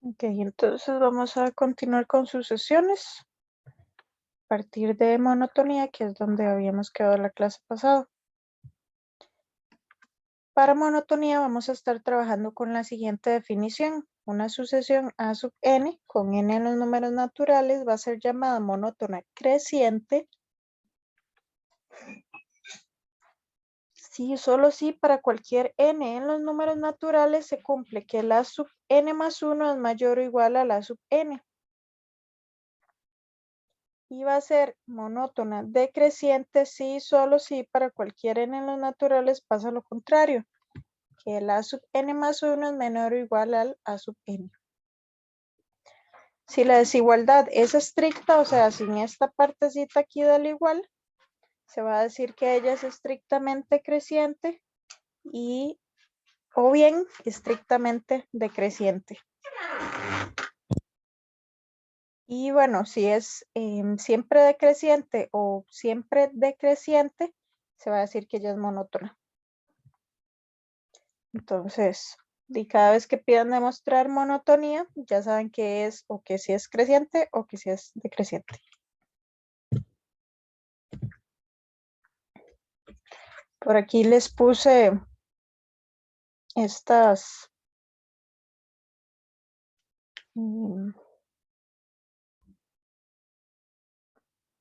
Ok, entonces vamos a continuar con sucesiones a partir de monotonía, que es donde habíamos quedado la clase pasada. Para monotonía vamos a estar trabajando con la siguiente definición. Una sucesión A sub n con n en los números naturales va a ser llamada monótona creciente si solo si para cualquier n en los números naturales se cumple que la sub n más 1 es mayor o igual a la sub n. Y va a ser monótona decreciente si solo si para cualquier n en los naturales pasa lo contrario, que el a sub n más 1 es menor o igual al a sub n. Si la desigualdad es estricta, o sea, sin esta partecita aquí del igual, se va a decir que ella es estrictamente creciente y o bien estrictamente decreciente. Y bueno, si es siempre decreciente o siempre decreciente, se va a decir que ella es monótona. Entonces, y cada vez que pidan demostrar monotonía, ya saben que es o que si es creciente o que si es decreciente. Por aquí les puse estas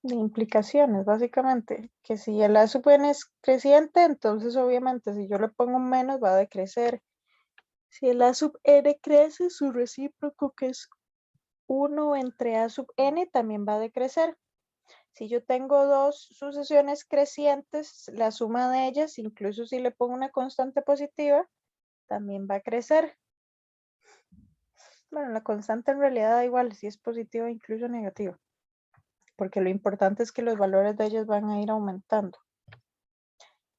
de implicaciones, básicamente, que si el A sub n es creciente, entonces obviamente si yo le pongo un menos va a decrecer. Si el A sub n crece, su recíproco que es 1 entre A sub n también va a decrecer. Si yo tengo dos sucesiones crecientes, la suma de ellas, incluso si le pongo una constante positiva, también va a crecer. Bueno, la constante en realidad da igual si es positiva o incluso negativa, porque lo importante es que los valores de ellas van a ir aumentando.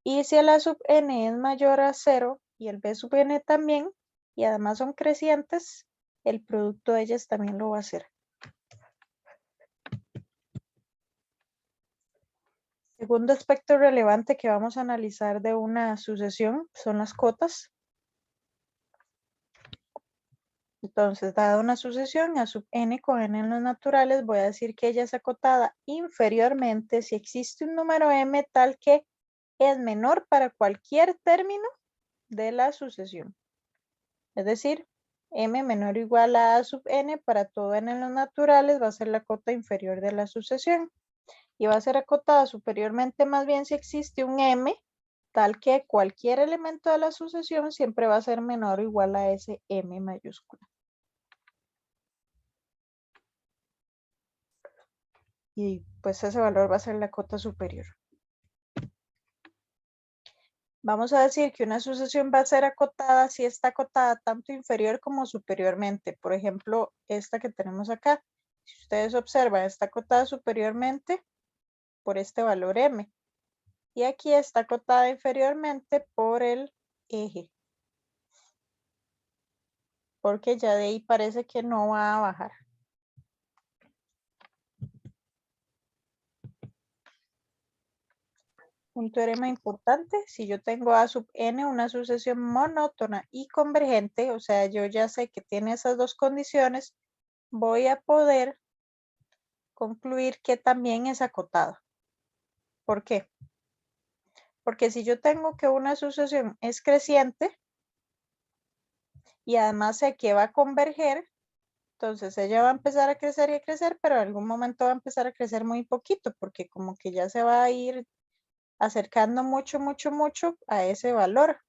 Y si el A sub n es mayor a 0 y el B sub n también, y además son crecientes, el producto de ellas también lo va a hacer. Segundo aspecto relevante que vamos a analizar de una sucesión son las cotas. Entonces, dada una sucesión a sub n con n en los naturales, voy a decir que ella es acotada inferiormente si existe un número m tal que es menor para cualquier término de la sucesión. Es decir, m menor o igual a sub n para todo n en los naturales va a ser la cota inferior de la sucesión. Y va a ser acotada superiormente más bien si existe un m tal que cualquier elemento de la sucesión siempre va a ser menor o igual a ese m mayúscula. Y pues ese valor va a ser la cota superior. Vamos a decir que una sucesión va a ser acotada si está acotada tanto inferior como superiormente. Por ejemplo, esta que tenemos acá. Si ustedes observan, está acotada superiormente por este valor m. Y aquí está acotada inferiormente por el eje. Porque ya de ahí parece que no va a bajar. Un teorema importante, si yo tengo A sub n, una sucesión monótona y convergente, o sea, yo ya sé que tiene esas dos condiciones, voy a poder concluir que también es acotada. ¿Por qué? Porque si yo tengo que una sucesión es creciente y además sé que va a converger, entonces ella va a empezar a crecer y a crecer, pero en algún momento va a empezar a crecer muy poquito, porque como que ya se va a ir acercando mucho, mucho, mucho a ese valor.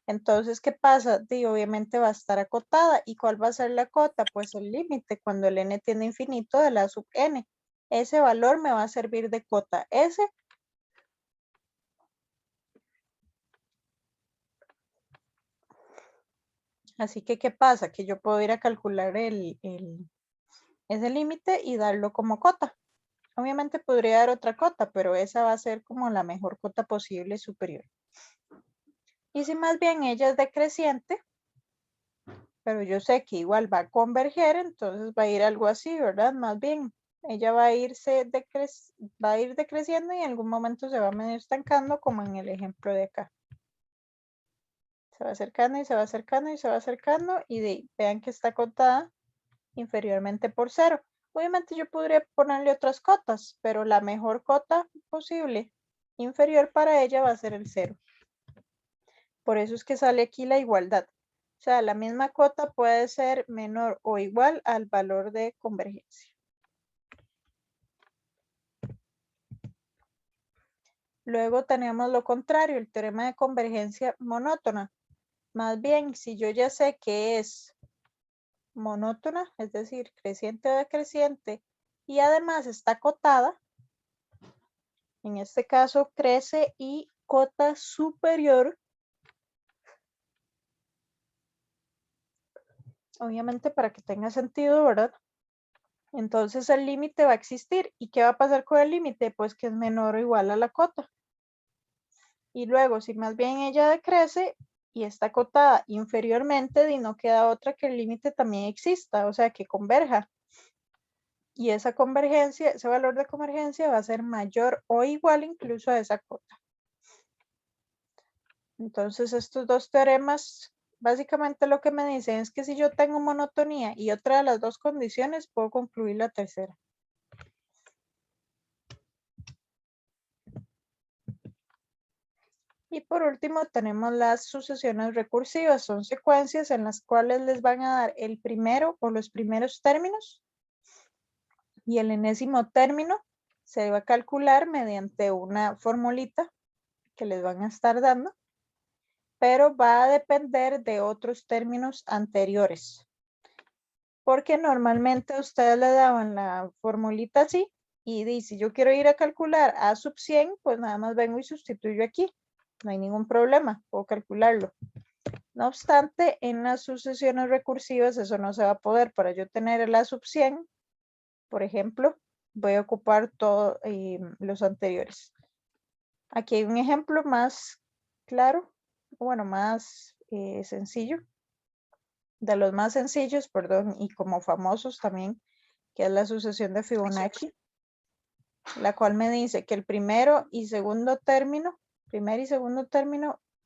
Entonces, ¿qué pasa? Obviamente va a estar acotada. ¿Y cuál va a ser la cota? Pues el límite, cuando el n tiende a infinito de la sub n. Ese valor me va a servir de cota S. Así que, ¿qué pasa? Que yo puedo ir a calcular ese límite y darlo como cota. Obviamente podría dar otra cota, pero esa va a ser como la mejor cota posible superior. Y si más bien ella es decreciente, pero yo sé que igual va a converger, entonces va a ir algo así, ¿verdad? Más bien, ella va a ir decreciendo y en algún momento se va medio estancando, como en el ejemplo de acá. Se va acercando y se va acercando y se va acercando y vean que está acotada inferiormente por 0. Obviamente yo podría ponerle otras cotas, pero la mejor cota posible inferior para ella va a ser el 0. Por eso es que sale aquí la igualdad. O sea, la misma cota puede ser menor o igual al valor de convergencia. Luego tenemos lo contrario, el teorema de convergencia monótona. Más bien, si yo ya sé que es monótona, es decir, creciente o decreciente, y además está acotada, en este caso crece y cota superior, obviamente para que tenga sentido, ¿verdad? Entonces el límite va a existir. ¿Y qué va a pasar con el límite? Pues que es menor o igual a la cota. Y luego, si más bien ella decrece y está acotada inferiormente, y no queda otra que el límite también exista, o sea, que converja. Y esa convergencia, ese valor de convergencia va a ser mayor o igual incluso a esa cota. Entonces, estos dos teoremas, básicamente lo que me dicen es que si yo tengo monotonía y otra de las dos condiciones, puedo concluir la tercera. Y por último tenemos las sucesiones recursivas. Son secuencias en las cuales les van a dar el primero o los primeros términos y el enésimo término se va a calcular mediante una formulita que les van a estar dando, pero va a depender de otros términos anteriores. Porque normalmente ustedes le daban la formulita así y dice, yo quiero ir a calcular a sub 100, pues nada más vengo y sustituyo aquí. No hay ningún problema, puedo calcularlo. No obstante, en las sucesiones recursivas eso no se va a poder. Para yo tener el A sub 100, por ejemplo, voy a ocupar todos los anteriores. Aquí hay un ejemplo más claro, bueno, más sencillo, de los más sencillos, perdón, y como famosos también, que es la sucesión de Fibonacci, la cual me dice que el primero y segundo término,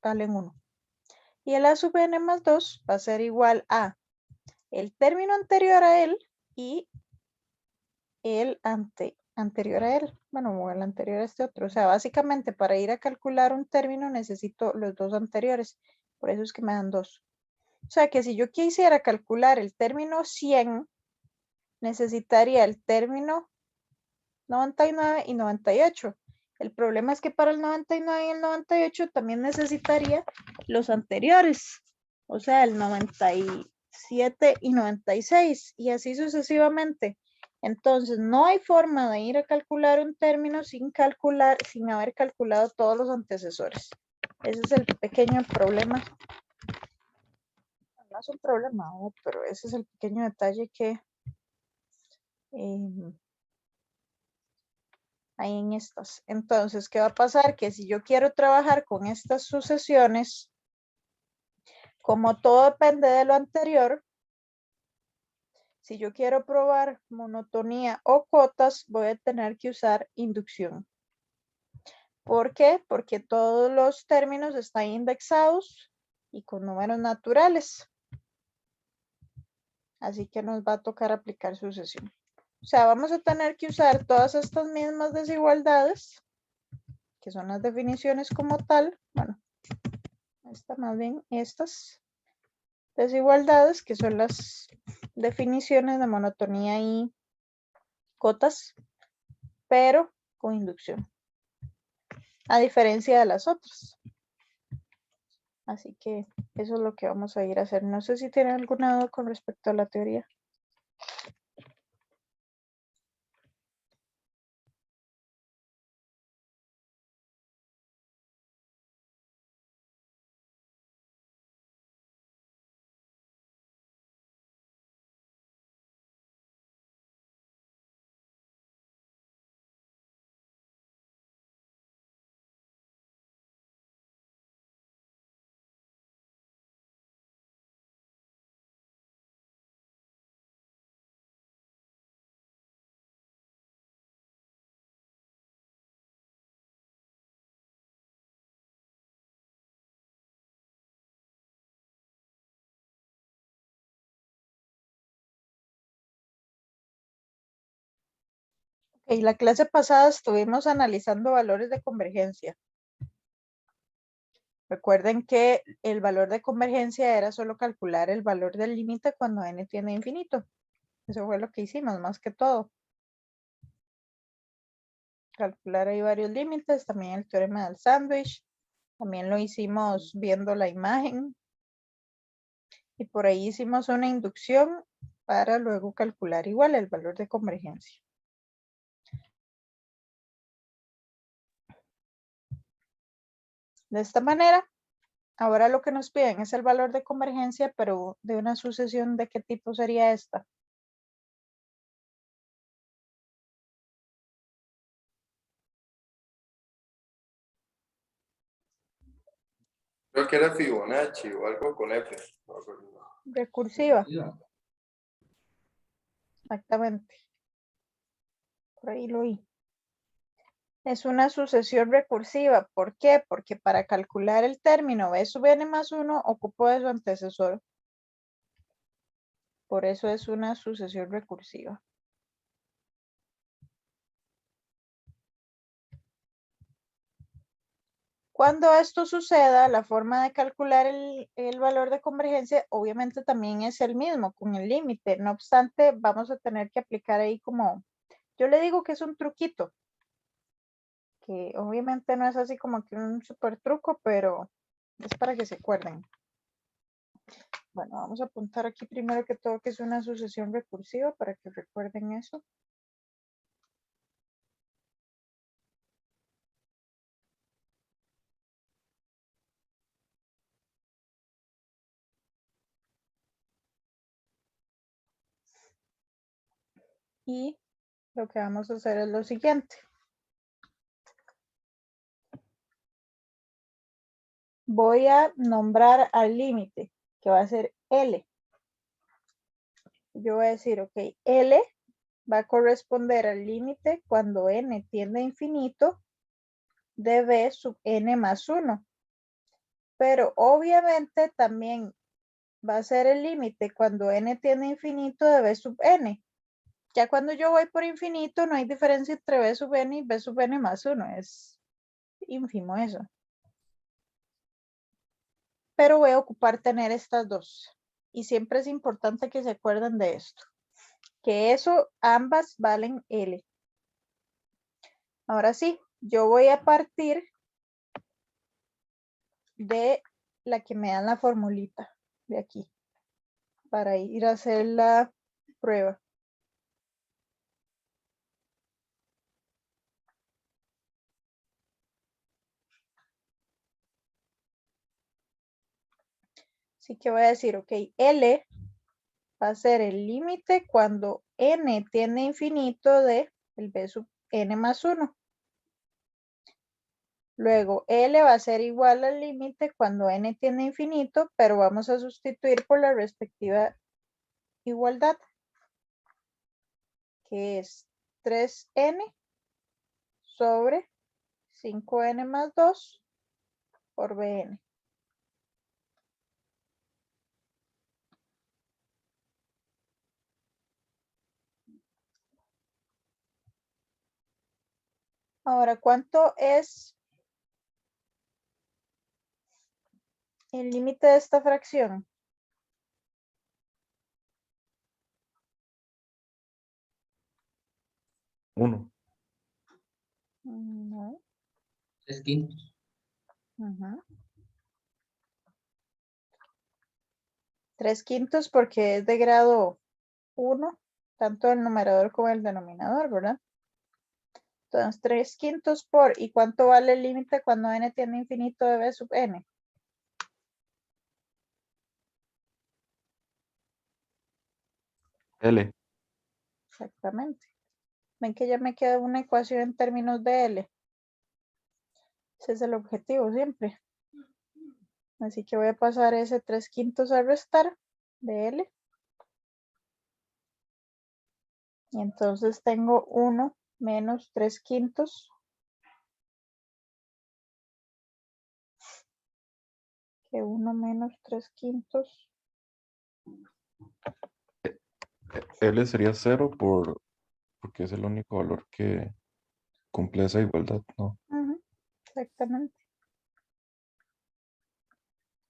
valen 1. Y el A sub n más 2 va a ser igual a el término anterior a él y el anterior a él, bueno, o el anterior a este otro. O sea, básicamente para ir a calcular un término necesito los dos anteriores. Por eso es que me dan 2. O sea, que si yo quisiera calcular el término 100, necesitaría el término 99 y 98. El problema es que para el 99 y el 98 también necesitaría los anteriores. O sea, el 97 y 96 y así sucesivamente. Entonces, no hay forma de ir a calcular un término sin haber calculado todos los antecesores. Ese es el pequeño problema. No es un problema, pero ese es el pequeño detalle que hay en estas. Entonces, ¿qué va a pasar? Que si yo quiero trabajar con estas sucesiones, como todo depende de lo anterior, si yo quiero probar monotonía o cotas, voy a tener que usar inducción. ¿Por qué? Porque todos los términos están indexados y con números naturales. Así que nos va a tocar aplicar sucesión. O sea, vamos a tener que usar todas estas mismas desigualdades, que son las definiciones como tal. Bueno, más bien estas desigualdades, que son las definiciones de monotonía y cotas, pero con inducción, a diferencia de las otras. Así que eso es lo que vamos a ir a hacer. No sé si tienen alguna duda con respecto a la teoría. En la clase pasada estuvimos analizando valores de convergencia. Recuerden que el valor de convergencia era solo calcular el valor del límite cuando n tiende a infinito. Eso fue lo que hicimos más que todo. Calcular ahí varios límites, también el teorema del sándwich. También lo hicimos viendo la imagen. Y por ahí hicimos una inducción para luego calcular igual el valor de convergencia. De esta manera, ahora lo que nos piden es el valor de convergencia, pero de una sucesión de qué tipo sería esta. Creo que era Fibonacci o algo con F. No me acuerdo. Recursiva. Exactamente. Por ahí lo vi. Es una sucesión recursiva. ¿Por qué? Porque para calcular el término b sub n más 1 ocupo de su antecesor. Por eso es una sucesión recursiva. Cuando esto suceda, la forma de calcular el valor de convergencia obviamente también es el mismo con el límite. No obstante, vamos a tener que aplicar ahí como, yo le digo que es un truquito, que obviamente no es así como que un super truco, pero es para que se acuerden. Bueno, vamos a apuntar aquí primero que todo que es una sucesión recursiva para que recuerden eso. Y lo que vamos a hacer es lo siguiente. Voy a nombrar al límite, que va a ser L. Yo voy a decir, ok, L va a corresponder al límite cuando n tiende a infinito de b sub n más 1. Pero obviamente también va a ser el límite cuando n tiende a infinito de b sub n. Ya cuando yo voy por infinito no hay diferencia entre b sub n y b sub n más 1. Es ínfimo eso. Pero voy a ocupar tener estas dos. Y siempre es importante que se acuerden de esto. Que eso, ambas valen L. Ahora sí, yo voy a partir de la que me dan la formulita de aquí para ir a hacer la prueba. Así que voy a decir, ok, L va a ser el límite cuando n tiende a infinito de el b sub n más 1. Luego L va a ser igual al límite cuando n tiende a infinito, pero vamos a sustituir por la respectiva igualdad, que es 3n sobre 5n más 2 por bn. Ahora, ¿cuánto es el límite de esta fracción? 1. No. 3/5. Ujú. 3/5 porque es de grado 1, tanto el numerador como el denominador, ¿verdad? Entonces, 3/5 por, ¿y cuánto vale el límite cuando n tiene infinito de b sub n? L. Exactamente. Ven que ya me queda una ecuación en términos de L. Ese es el objetivo siempre. Así que voy a pasar ese 3/5 a restar de L. Y entonces tengo 1 menos 3/5. Que 1 menos 3/5. L sería 0 porque es el único valor que cumple esa igualdad, ¿no? Ujú, exactamente.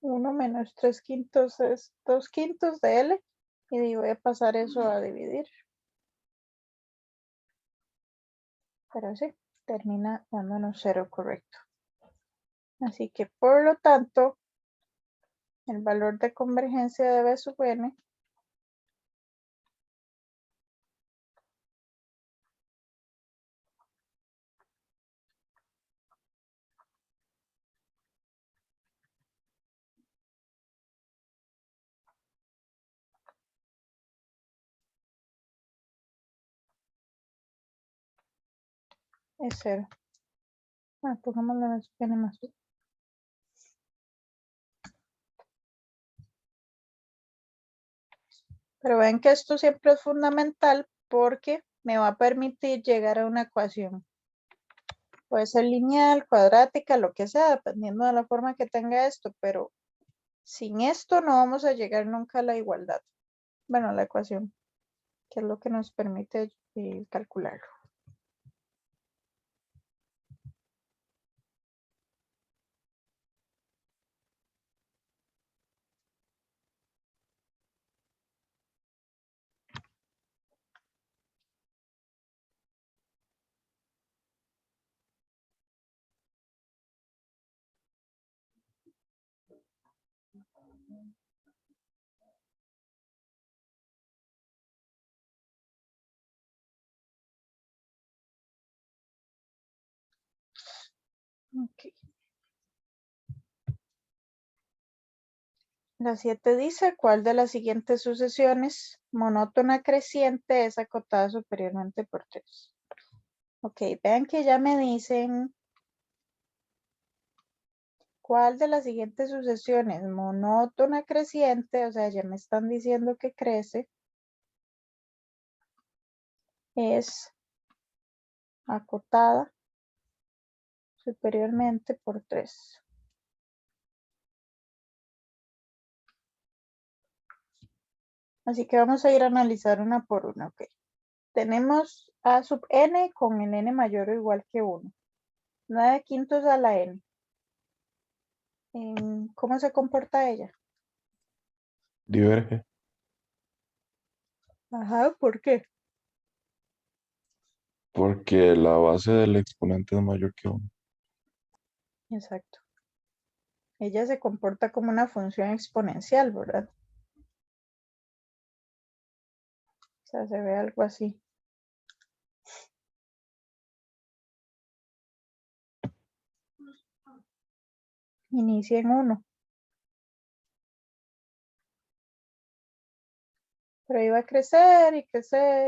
1 menos 3/5 es 2/5 de L. Y voy a pasar eso a dividir. Pero sí, termina dándonos 0 correcto. Así que por lo tanto, el valor de convergencia de B sub n es 0. Pongámosle B sub n más 1. Pero ven que esto siempre es fundamental porque me va a permitir llegar a una ecuación. Puede ser lineal, cuadrática, lo que sea, dependiendo de la forma que tenga esto, pero sin esto no vamos a llegar nunca a la igualdad. Bueno, la ecuación, que es lo que nos permite calcularlo. Ok. La 7 dice, ¿cuál de las siguientes sucesiones monótona creciente es acotada superiormente por 3? Ok, vean que ya me dicen cuál de las siguientes sucesiones monótona creciente, o sea, ya me están diciendo que crece, es acotada superiormente por 3. Así que vamos a ir a analizar una por una, ok. Tenemos a sub n con el n mayor o igual que 1. 9/5 a la n. ¿Cómo se comporta ella? Diverge. Ajá, ¿por qué? Porque la base del exponente es mayor que 1. Exacto. Ella se comporta como una función exponencial, ¿verdad? O sea, se ve algo así. Inicia en 1. Pero iba a crecer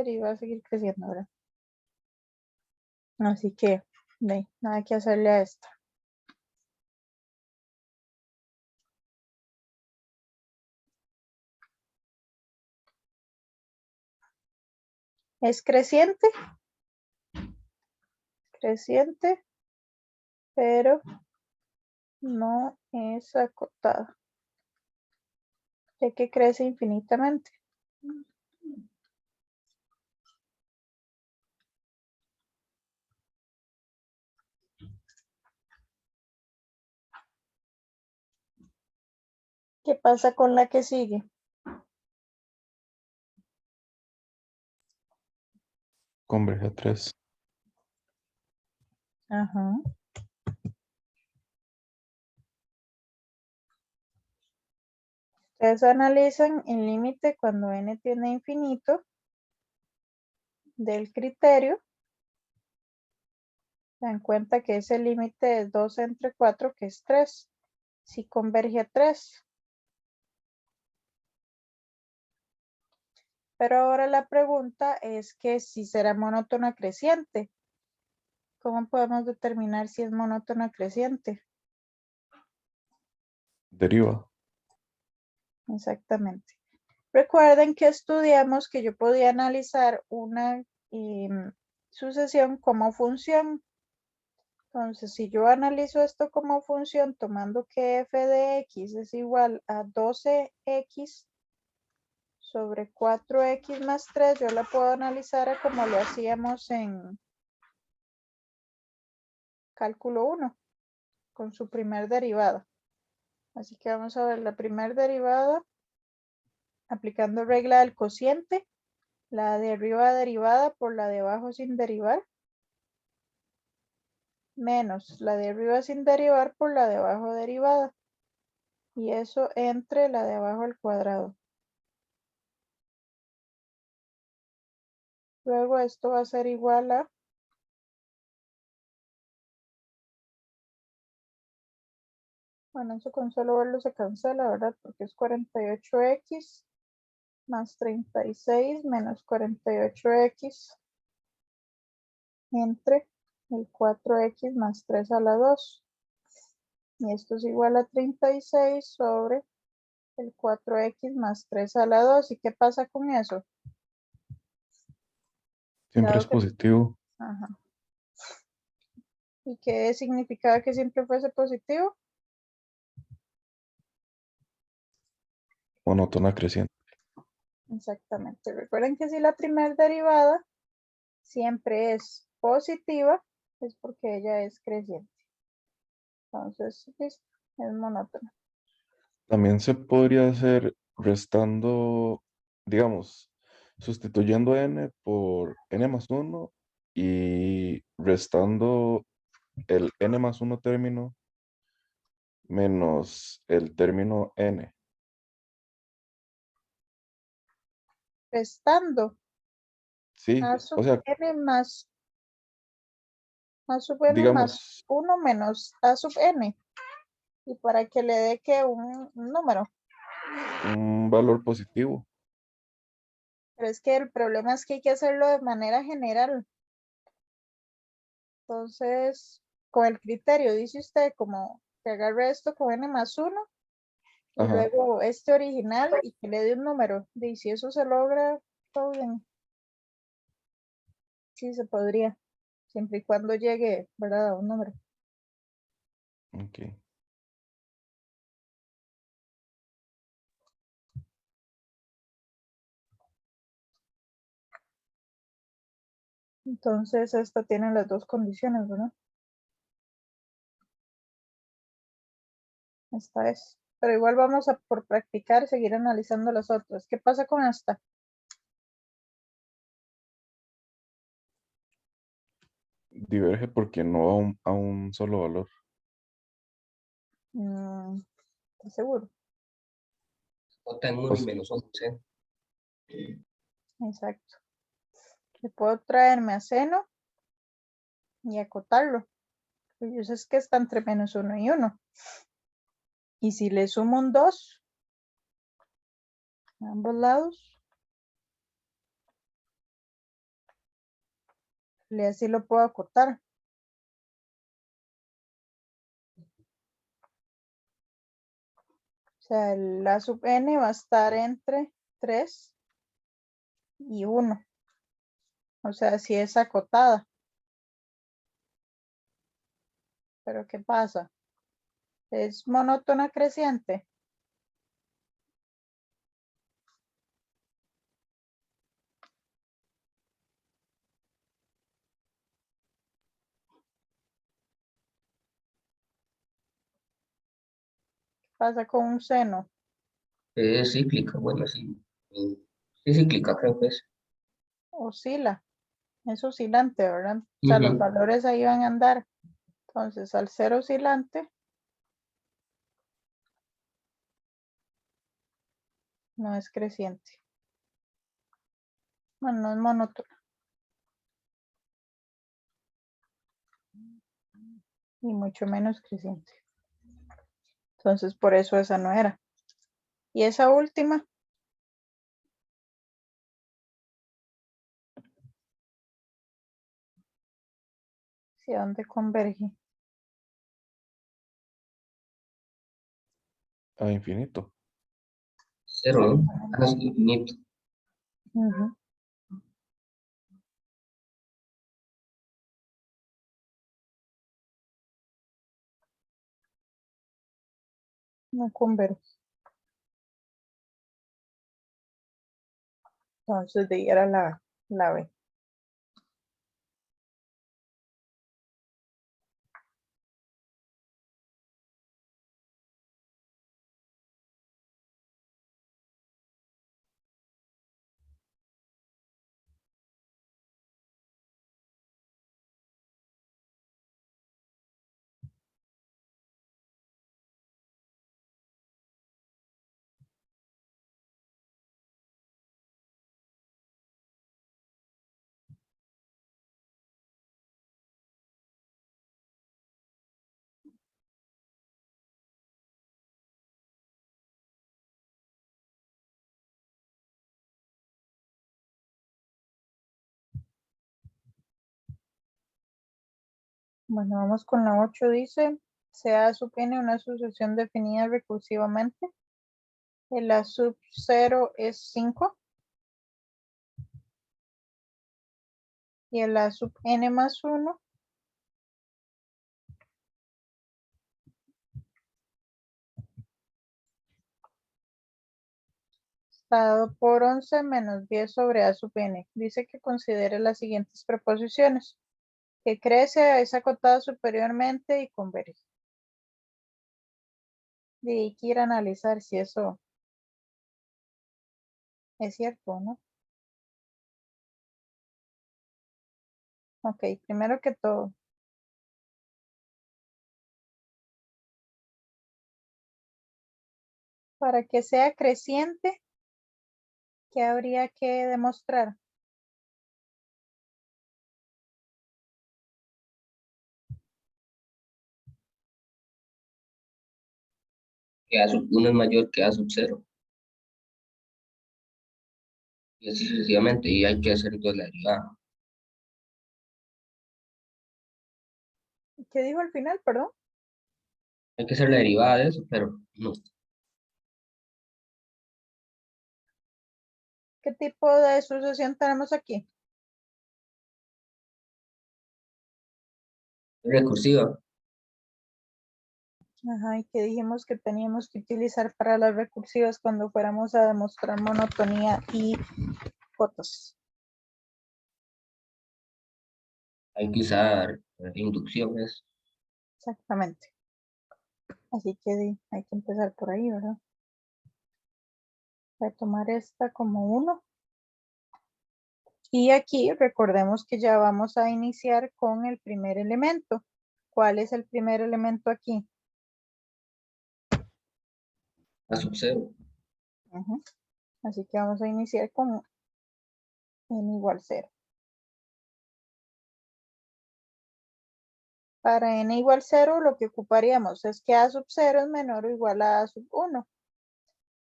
y va a seguir creciendo, ¿verdad? Así que, nada que hacerle a esta. Es creciente, pero no es acotada, ya que crece infinitamente. ¿Qué pasa con la que sigue? Converge a 3. Ajá. Ustedes analizan el límite cuando n tiende a infinito del criterio. Se dan cuenta que ese límite es 2 entre 4, que es 3. Si converge a 3. Pero ahora la pregunta es que si será monótona creciente. ¿Cómo podemos determinar si es monótona creciente? Deriva. Exactamente. Recuerden que estudiamos que yo podía analizar una sucesión como función. Entonces, si yo analizo esto como función, tomando que f de x es igual a 12x sobre 4x más 3, yo la puedo analizar a como lo hacíamos en cálculo 1, con su primer derivada. Así que vamos a ver la primer derivada, aplicando regla del cociente, la de arriba derivada por la de abajo sin derivar, menos la de arriba sin derivar por la de abajo derivada. Y eso entre la de abajo al cuadrado. Luego esto va a ser igual a bueno, eso con solo verlo se cancela, ¿verdad? Porque es 48x más 36 menos 48x entre el 4x más 3 a la 2. Y esto es igual a 36 sobre el 4x más 3 a la 2. ¿Y qué pasa con eso? Siempre Dado es que, positivo. ajá. ¿Y qué significaba que siempre fuese positivo? Monótona creciente. Exactamente. Recuerden que si la primera derivada siempre es positiva, es porque ella es creciente. Entonces, listo, es monótona. También se podría hacer restando, digamos, sustituyendo n por n más 1 y restando el n más 1 término menos el término n. Restando Sí, a o sub sea, n más a sub n más digamos, 1 menos a sub n. Y para que le dé que un número. un valor positivo. Pero es que el problema es que hay que hacerlo de manera general. Entonces, con el criterio, dice usted, como que agarre esto con n más 1 y Ajá, luego este original y que le dé un número. Y si eso se logra, todo bien. Sí, se podría, siempre y cuando llegue, ¿verdad? A un número. ok. Entonces, esta tiene las dos condiciones, ¿verdad? Esta es. Pero igual vamos a, por practicar, seguir analizando las otras. ¿Qué pasa con esta? Diverge porque no a un solo valor. ¿Estás seguro? J en 1 O y s- menos 11. Exacto. Le puedo traerme a seno y acotarlo. Yo sé que está entre menos 1 y 1. Y si le sumo un 2 a ambos lados, le así lo puedo acotar. O sea, la sub n va a estar entre 3 y 1. O sea, si es acotada. Pero ¿qué pasa? Es monótona creciente. ¿Qué pasa con un seno? Es cíclica, bueno, sí. Sí, cíclica, creo que es. Oscila. Es oscilante, ¿verdad? O sea, los Ujú. valores ahí van a andar. Entonces, al ser oscilante, no es creciente. Bueno, no es monótona. Y mucho menos creciente. Entonces, por eso esa no era. Y esa última, ¿hacia dónde converge? A infinito. Cero, ¿no? Ah, sí, infinito. Ujú. No converge. Entonces, de ahí era la B. Bueno, vamos con la 8. Dice, sea sub n una sucesión definida recursivamente. El A sub 0 es 5. Y el A sub n más 1 está dado por 11 menos 10 sobre A sub n. Dice que considere las siguientes proposiciones. Que crece, es acotada superiormente y converge. Y hay que ir a analizar si eso es cierto o no. Ok, primero que todo. Para que sea creciente, ¿qué habría que demostrar? Que A sub 1 es mayor que A sub 0. Y así sucesivamente. Y hay que hacer entonces la derivada. ¿Qué dijo al final, perdón? Hay que hacer la derivada de eso, pero no. ¿Qué tipo de sucesión tenemos aquí? Recursiva. Ajá, y que dijimos que teníamos que utilizar para las recursivas cuando fuéramos a demostrar monotonía y fotos. Hay que usar inducciones. Exactamente. Así que hay que empezar por ahí, ¿verdad? Voy a tomar esta como 1. Y aquí recordemos que ya vamos a iniciar con el primer elemento. ¿Cuál es el primer elemento aquí? A sub 0. Ujú. Así que vamos a iniciar con n igual 0. Para n igual 0 lo que ocuparíamos es que a sub 0 es menor o igual a sub 1.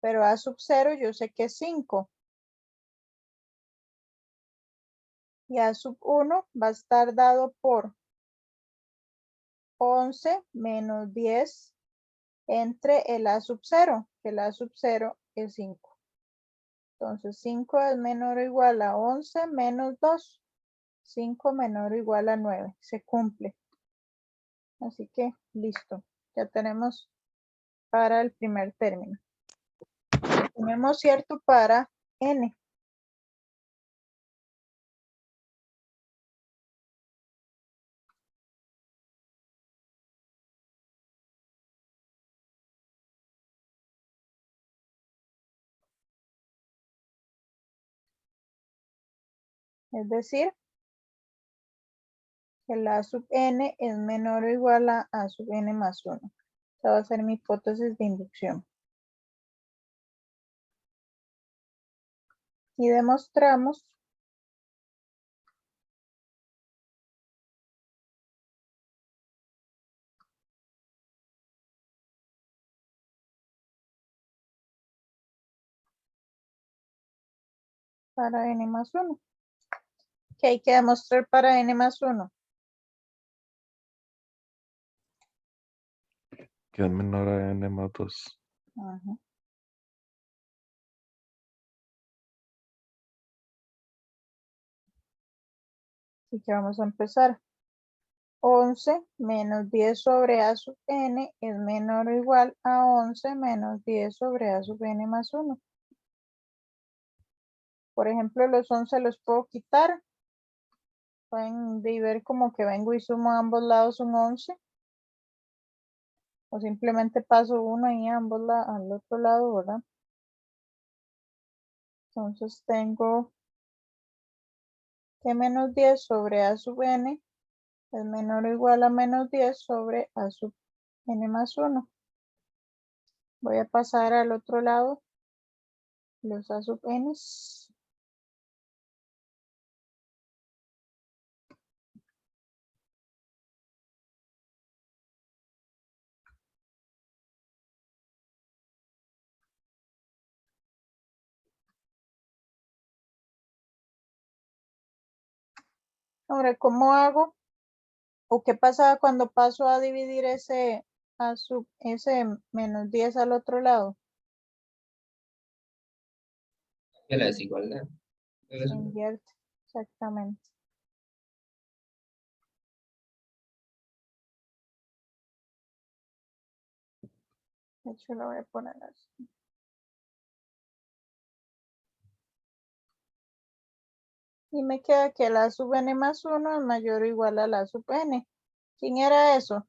Pero a sub 0 yo sé que es 5. Y a sub 1 va a estar dado por 11 menos 10 entre el a sub 0, que el a sub 0 es 5. Entonces 5 es menor o igual a 11 menos 2. 5 menor o igual a 9. Se cumple. Así que listo. Ya tenemos para el primer término. Tenemos cierto para n. Es decir, que la sub n es menor o igual a sub n más 1. Esta va a ser mi hipótesis de inducción. Y demostramos para n más 1. ¿Qué hay que demostrar para n más 1? Que es menor a n más 2. Ajá. Así que vamos a empezar. 11 menos 10 sobre a sub n es menor o igual a 11 menos 10 sobre a sub n más 1. Por ejemplo, los 11 los puedo quitar. Pueden ver como que vengo y sumo a ambos lados un 11. O simplemente paso uno ahí a ambos al otro lado, ¿verdad? Entonces tengo que menos 10 sobre a sub n es menor o igual a menos 10 sobre a sub n más 1. Voy a pasar al otro lado los a sub n. Ahora, ¿cómo hago? ¿O qué pasa cuando paso a dividir ese menos 10 al otro lado? Ya la desigualdad. Se invierte, exactamente. De hecho, lo voy a poner así. Y me queda que la sub n más 1 es mayor o igual a la sub n. ¿Quién era eso?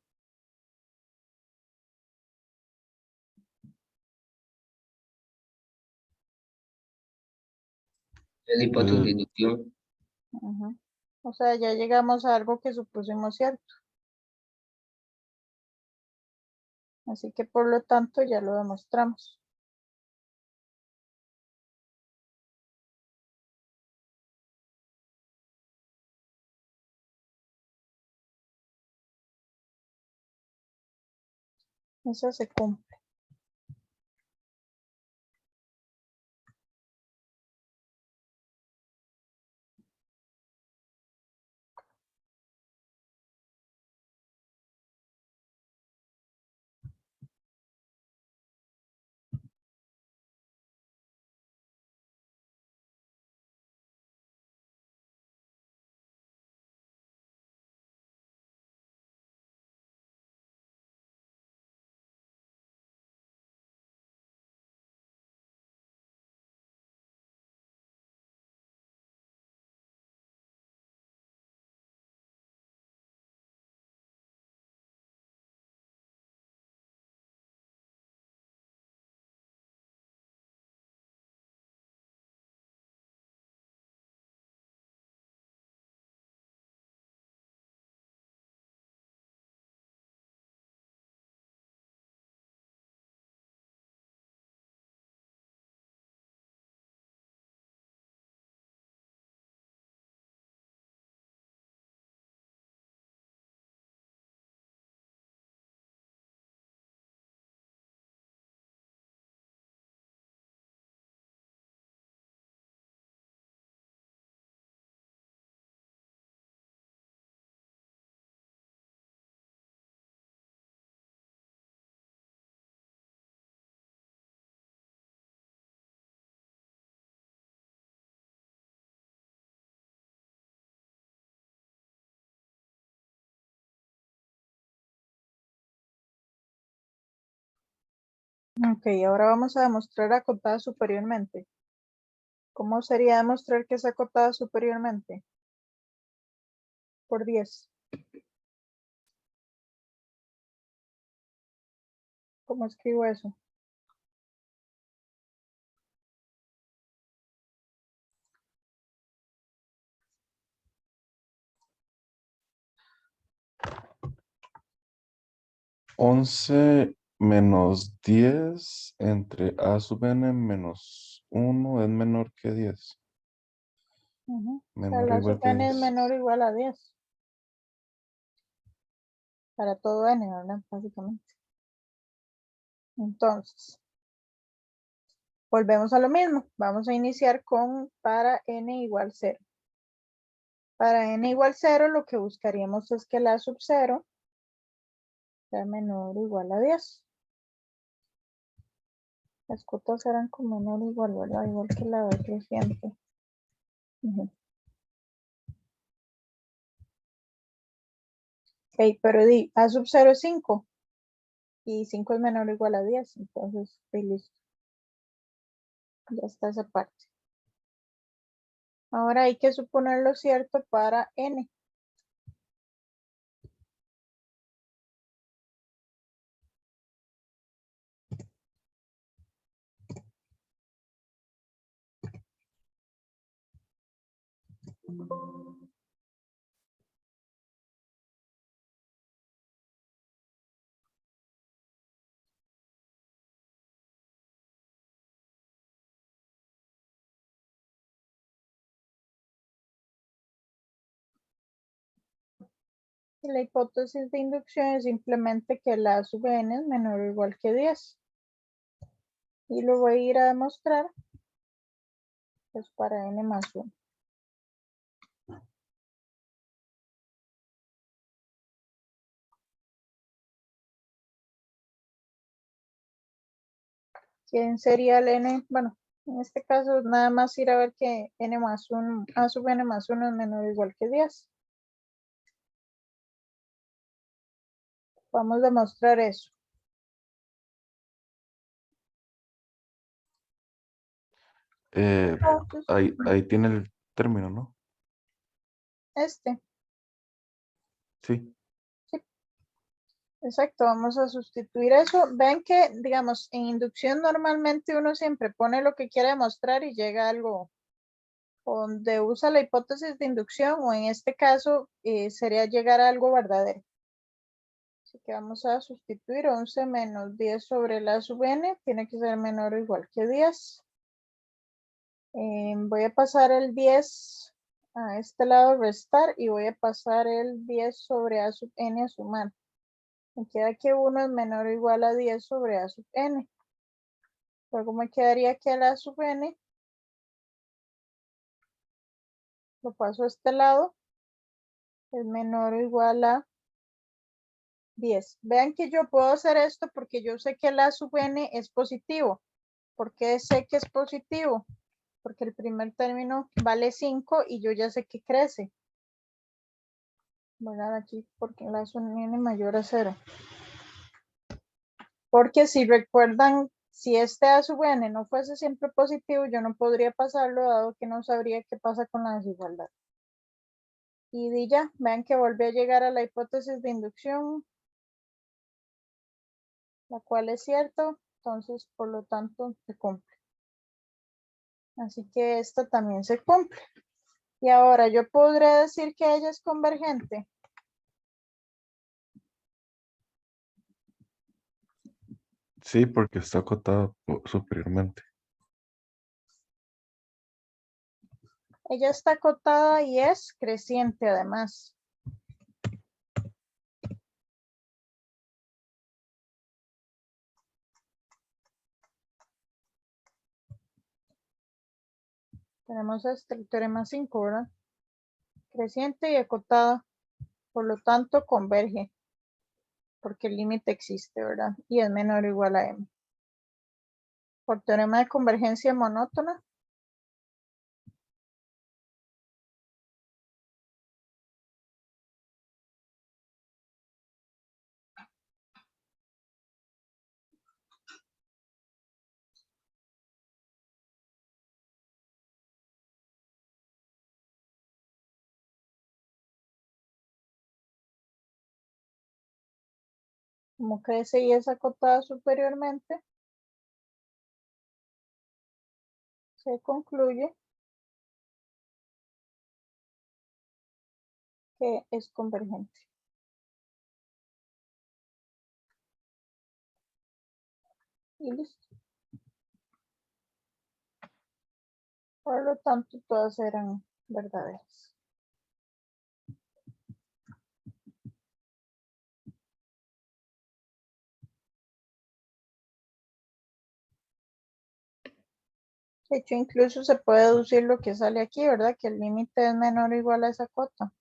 Es hipótesis de Eh, inducción. Ujú. O sea, ya llegamos a algo que supusimos cierto. Así que por lo tanto ya lo demostramos. Eso se cumple. Ok, ahora vamos a demostrar acotada superiormente. ¿Cómo sería demostrar que es acotada superiormente? Por 10. ¿Cómo escribo eso? Once menos 10 entre a sub n menos 1 es menor que 10. Ujú. O sea, Menor o la igual sub que n es 10. menor o igual a 10. Para todo n, ¿verdad? Básicamente. Entonces, volvemos a lo mismo. Vamos a iniciar con para n igual 0. Para n igual 0, lo que buscaríamos es que la sub 0 sea menor o igual a 10. Las cotas eran con menor o igual, ¿verdad? Igual que la vez reciente. Ujú. Ok, pero a sub 0 es 5. Y 5 es menor o igual a 10. Entonces, listo. Ya está esa parte. Ahora hay que suponerlo cierto para n. Y la hipótesis de inducción es simplemente que la A sub n es menor o igual que 10. Y lo voy a ir a demostrar pues para n más 1. ¿Quién sería el n? Bueno, en este caso nada más ir a ver que n más 1, A sub n más 1 es menor o igual que 10. Vamos a demostrar eso. Entonces, Ahí tiene el término, ¿no? este, Sí. exacto, vamos a sustituir eso. Ven que, digamos, en inducción normalmente uno siempre pone lo que quiere demostrar y llega a algo donde usa la hipótesis de inducción, o en este caso sería llegar a algo verdadero. Así que vamos a sustituir 11 menos 10 sobre la sub n, tiene que ser menor o igual que 10. Voy a pasar el 10 a este lado, restar, y voy a pasar el 10 sobre a sub n a sumar. Me queda que 1 es menor o igual a 10 sobre a sub n. Luego me quedaría que la sub n lo paso a este lado, es menor o igual a 10. Vean que yo puedo hacer esto porque yo sé que la sub n es positivo. ¿Por qué sé que es positivo? Porque el primer término vale 5 y yo ya sé que crece. Voy a dar aquí porque la sub n mayor a 0. Porque si recuerdan, si este a sub n no fuese siempre positivo, yo no podría pasarlo, dado que no sabría qué pasa con la desigualdad. Y ya, vean que volví a llegar a la hipótesis de inducción, la cual es cierto, entonces por lo tanto se cumple. Así que esta también se cumple. Y ahora yo podré decir que ella es convergente. Sí, porque está acotada superiormente. Ella está acotada y es creciente además. Tenemos el teorema 5, ¿verdad? Creciente y acotada, por lo tanto converge, porque el límite existe, ¿verdad? Y es menor o igual a m. Por teorema de convergencia monótona, como crece y es acotada superiormente, se concluye que es convergente. Y listo. Por lo tanto, todas eran verdaderas. De hecho, incluso se puede deducir lo que sale aquí, ¿verdad? Que el límite es menor o igual a esa cota.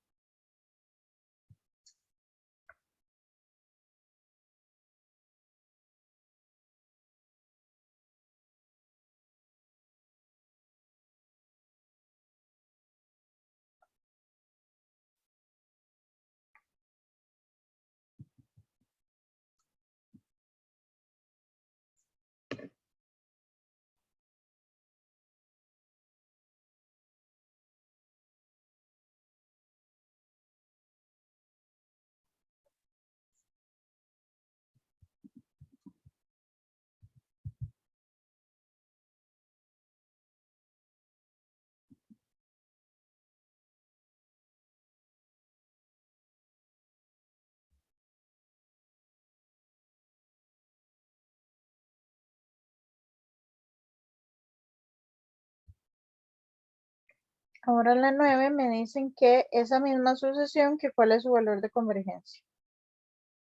Ahora en la 9 me dicen que esa misma sucesión, que cuál es su valor de convergencia.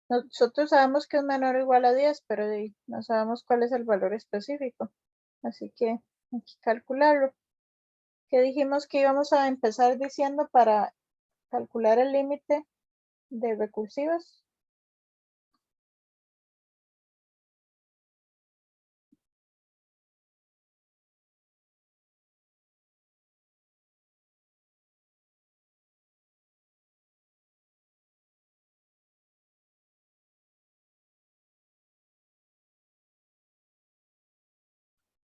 Nosotros sabemos que es menor o igual a 10, pero no sabemos cuál es el valor específico. Así que hay que calcularlo. ¿Qué dijimos que íbamos a empezar diciendo para calcular el límite de recursivas?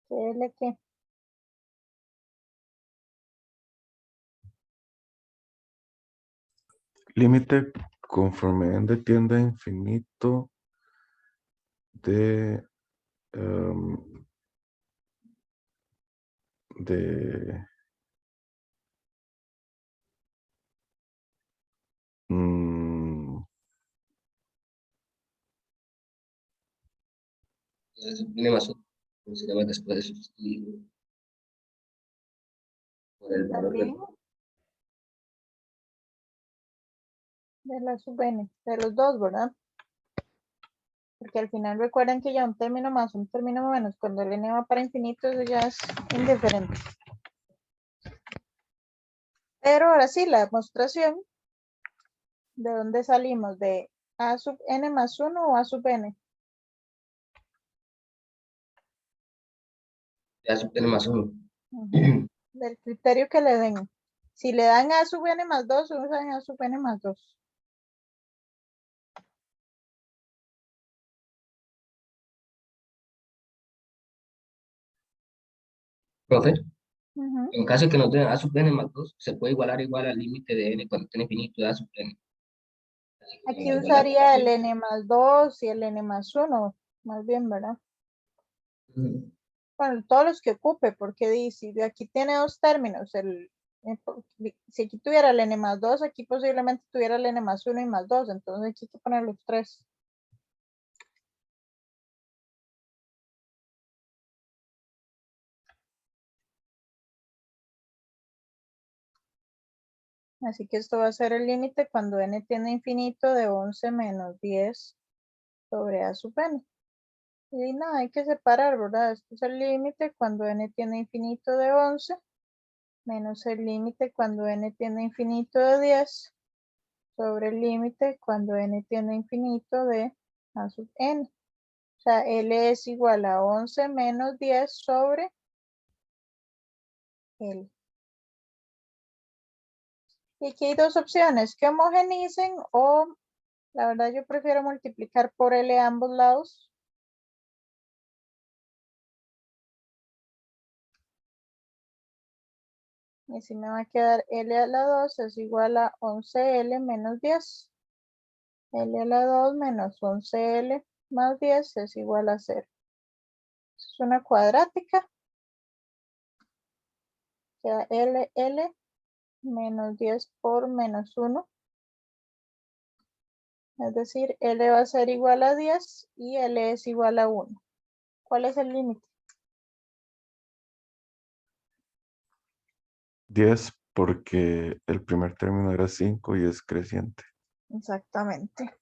¿Qué es la que? Límite conforme n tiende a infinito de, de mm, N más 1 se llama después de sustituir por el valor También de la sub n, de los dos, ¿verdad? Porque al final recuerden que ya un término más, un término menos, cuando el n va para infinito, eso ya es indiferente. Pero ahora sí, la demostración, ¿de dónde salimos? ¿De a sub n más 1 o a sub n? de A sub N más 1. Del criterio que le den. Si le dan a sub n más 2, usan a sub n más 2. Profe, Ujú. en caso de que nos den A sub N más 2, se puede igualar igual al límite de N cuando tiene infinito de A sub N. Así que Aquí la igualdad usaría el también. n más 2 y el n más 1, más bien, ¿verdad? Ujú. Bueno, todos los que ocupe, porque si de aquí tiene dos términos, si aquí tuviera el n más 2, aquí posiblemente tuviera el n más 1 y más 2, entonces aquí hay que poner los tres. Así que esto va a ser el límite cuando n tiende a infinito de 11 menos 10 sobre a sub n. Y nada, hay que separar, ¿verdad? Este es el límite cuando n tiende a infinito de 11 menos el límite cuando n tiende a infinito de 10 sobre el límite cuando n tiende a infinito de a sub n. O sea, L es igual a 11 menos 10 sobre L. Y aquí hay dos opciones, que homogenicen o, la verdad yo prefiero multiplicar por L a ambos lados. Y así me va a quedar L a la 2 es igual a 11L menos 10. L a la 2 menos 11L más 10 es igual a 0. Es una cuadrática. Queda L menos 10 por menos 1. Es decir, L va a ser igual a 10 y L es igual a 1. ¿Cuál es el límite? 10 porque el primer término era 5 y es creciente. Exactamente.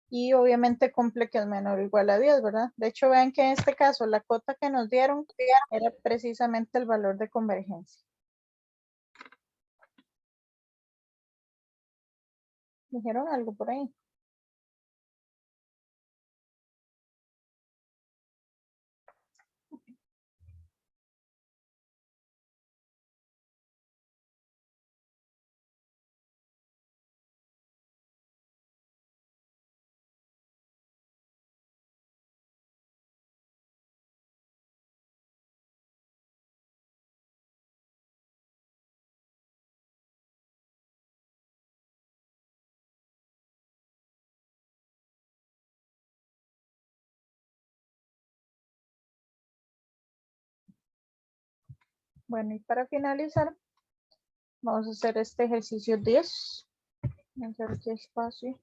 Y obviamente cumple que es menor o igual a 10, ¿verdad? De hecho, vean que en este caso la cota que nos dieron era precisamente el valor de convergencia. ¿Dijeron algo por ahí? Bueno, y para finalizar, Vamos a hacer este ejercicio 10. Vamos a hacer aquí espacio.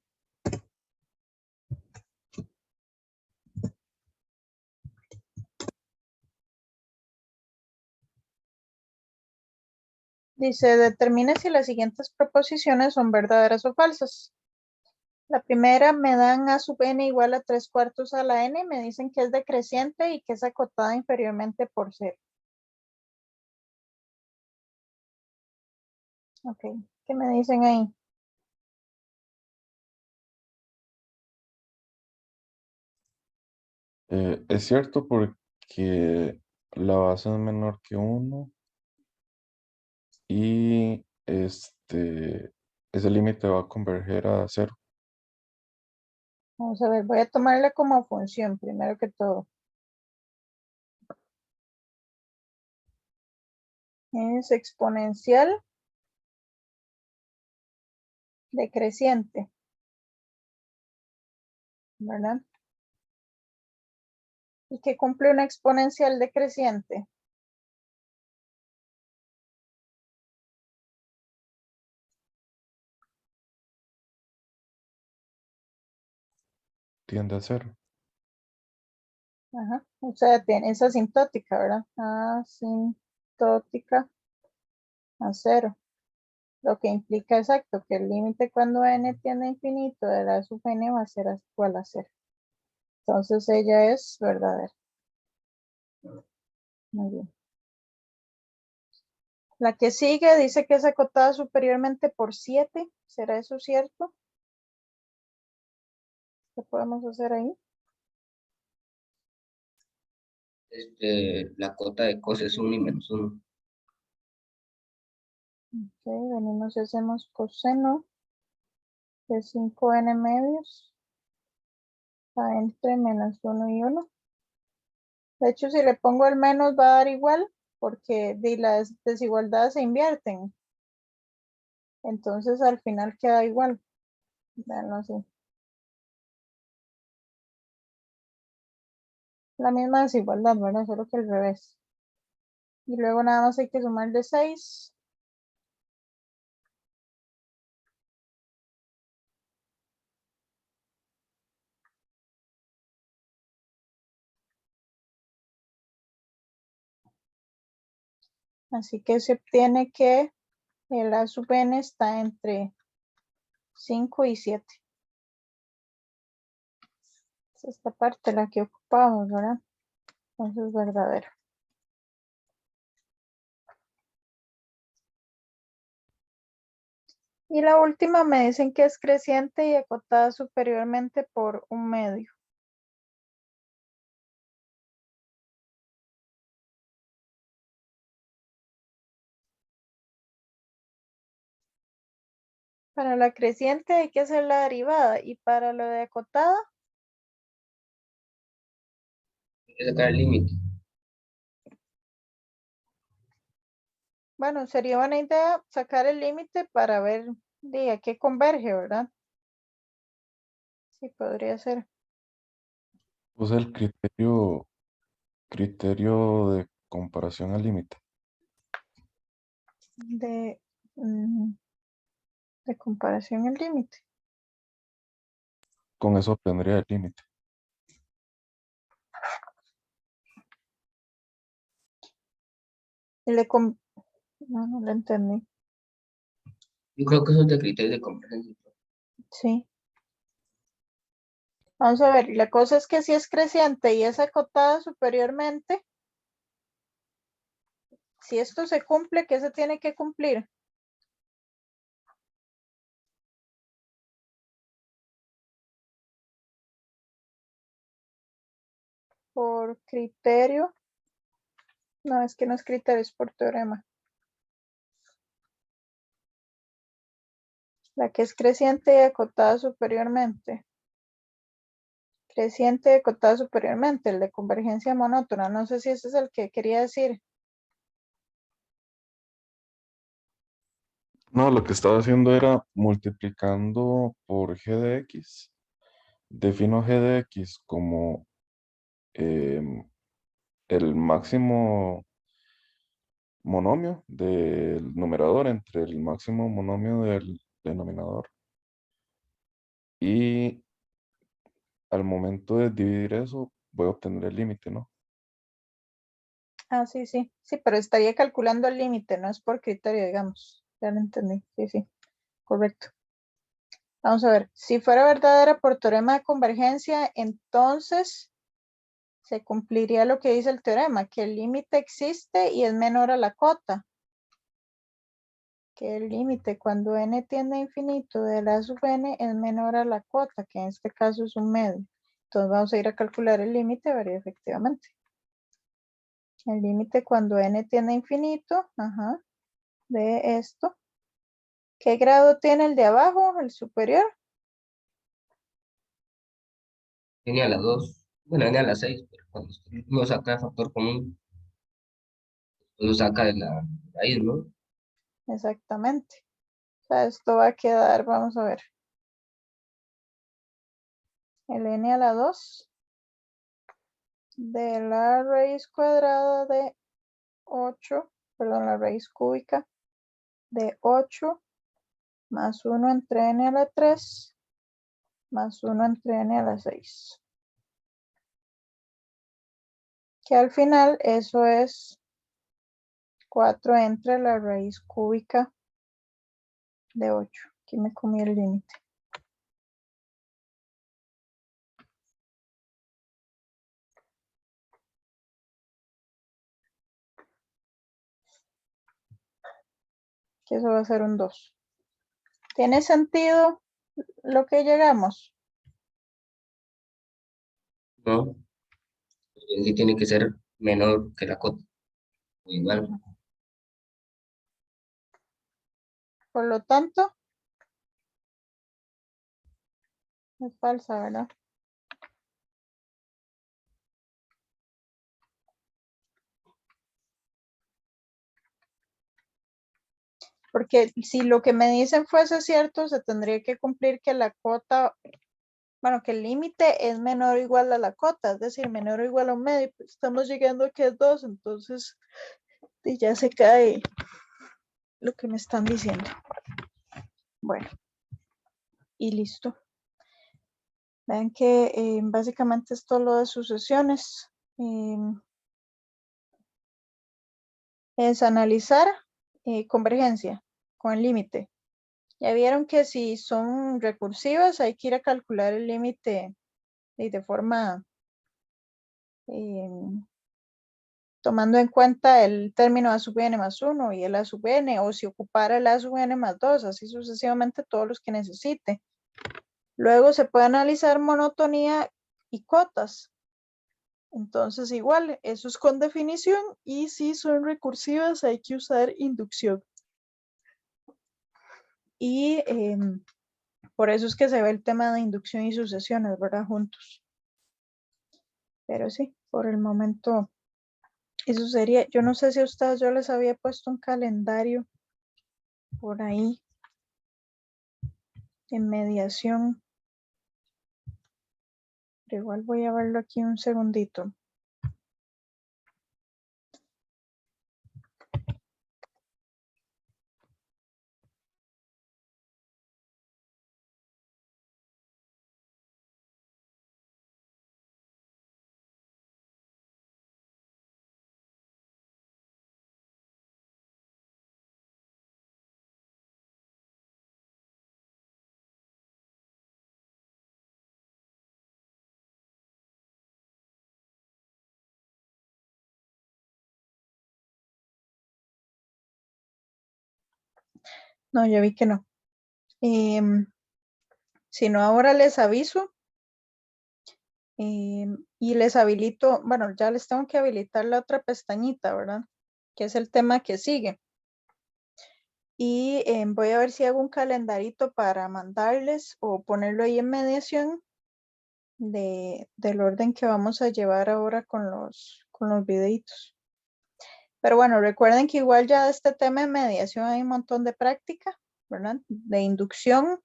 Dice, determine si las siguientes proposiciones son verdaderas o falsas. La primera, me dan a sub n igual a 3/4 a la n, me dicen que es decreciente y que es acotada inferiormente por 0. Ok, ¿qué me dicen ahí? Es cierto porque la base es menor que 1 y ese límite va a converger a 0. Vamos a ver, voy a tomarla como función primero que todo. Es exponencial decreciente, ¿verdad? ¿Y qué cumple una exponencial decreciente? Tiende a 0. Ajá. O sea, es asintótica, ¿verdad? Asintótica a 0. Lo que implica exacto que el límite cuando n tiende a infinito de la sub n va a ser igual a 0. Entonces ella es verdadera. Muy bien. La que sigue dice que es acotada superiormente por 7. ¿Será eso cierto? ¿Qué podemos hacer ahí? La cota de cos es 1 y menos 1. Ok, venimos y hacemos coseno de 5n medios a entre menos 1 y 1. De hecho, si le pongo el menos va a dar igual porque las desigualdades se invierten. Entonces al final queda igual. Veanlo así. La misma desigualdad, ¿verdad? Solo que al revés. Y luego nada más hay que sumar de 6. Así que se obtiene que el a sub n está entre 5 y 7. Es esta parte la que ocupamos, ¿verdad? Entonces es verdadero. Y la última me dicen que es creciente y acotada superiormente por 1 medio. Para la creciente hay que hacer la derivada y para lo de acotada, Hay que sacar el límite. bueno, sería buena idea sacar el límite para ver a qué converge, ¿verdad? Sí, podría ser. Usa el criterio de comparación al límite. De, mm, de comparación el límite. Con eso obtendría el límite. No lo entendí. Yo creo que eso es de criterio de convergencia. Sí. Vamos a ver, la cosa es que si es creciente y es acotada superiormente, si esto se cumple, ¿qué se tiene que cumplir? Por criterio. No, es que no es criterio, es por teorema. La que es creciente y acotada superiormente. Creciente y acotada superiormente, el de convergencia monótona. No sé si ese es el que quería decir. No, lo que estaba haciendo era multiplicando por g de x. Defino g de x como el máximo monomio del numerador entre el máximo monomio del denominador. Y al momento de dividir eso, voy a obtener el límite, ¿no? Ah, sí, sí. Sí, pero estaría calculando el límite, no es por criterio, digamos. Ya lo entendí. Sí, sí. Correcto. Vamos a ver. Si fuera verdadera por teorema de convergencia, entonces se cumpliría lo que dice el teorema, que el límite existe y es menor a la cota. Que el límite cuando n tiende a infinito de la sub n es menor a la cota, que en este caso es un medio. Entonces vamos a ir a calcular el límite, vería efectivamente. El límite cuando n tiende a infinito, ajá, de esto. ¿Qué grado tiene el de abajo, el superior? N a la 2, bueno, N a la 6, pero cuando uno saca el factor común, lo saca de la raíz, ¿no? Exactamente. O sea, esto va a quedar, vamos a ver. El n a la 2 de la raíz cuadrada de 8, perdón, la raíz cúbica de 8 más 1 entre n a la 3 más 1 entre n a la 6. Que al final eso es 4 entre la raíz cúbica de 8. Aquí me comí el límite. Que eso va a ser un 2. ¿Tiene sentido lo que llegamos? ¿No? Sí tiene que ser menor que la cota, o igual. Por lo tanto, es falsa, ¿verdad? Porque si lo que me dicen fuese cierto, se tendría que cumplir que la cota, bueno, que el límite es menor o igual a la cota, es decir, menor o igual a un medio. Pues estamos llegando a que es 2, entonces ya se cae lo que me están diciendo. Bueno, y listo. Vean que básicamente esto lo de sucesiones. Es analizar convergencia con el límite. Ya vieron que si son recursivas hay que ir a calcular el límite de forma tomando en cuenta el término a sub n más 1 y el a sub n, o si ocupara el a sub n más 2, así sucesivamente todos los que necesite. Luego se puede analizar monotonía y cotas. Entonces igual, eso es con definición, y si son recursivas hay que usar inducción. Y por eso es que se ve el tema de inducción y sucesiones, ¿verdad? Juntos. Pero sí, por el momento, eso sería. Yo no sé si a ustedes yo les había puesto un calendario por ahí en mediación. Pero igual voy a verlo aquí un segundito. No, ya vi que no. Si no, ahora les aviso. Y les habilito, bueno, ya les tengo que habilitar la otra pestañita, ¿verdad? Que es el tema que sigue. Y voy a ver si hago un calendarito para mandarles o ponerlo ahí en mediación del orden que vamos a llevar ahora con los videitos. Pero bueno, recuerden que igual ya de este tema de mediación hay un montón de práctica, ¿verdad? De inducción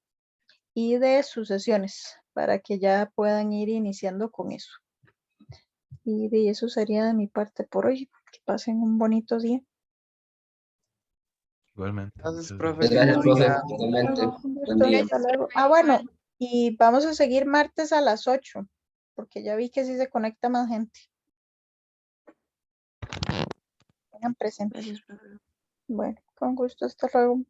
y de sucesiones para que ya puedan ir iniciando con eso. Y de eso sería de mi parte por hoy. Que pasen un bonito día. Igualmente. Gracias, muchas profe. Pues gracias, Buen profe. día. Igualmente. Un Buen gusto, día. hasta luego. Ah, bueno, y vamos a seguir martes a las 8, porque ya vi que sí se conecta más gente. Tengan presente. Gracias, profe. Bueno, con gusto, hasta luego.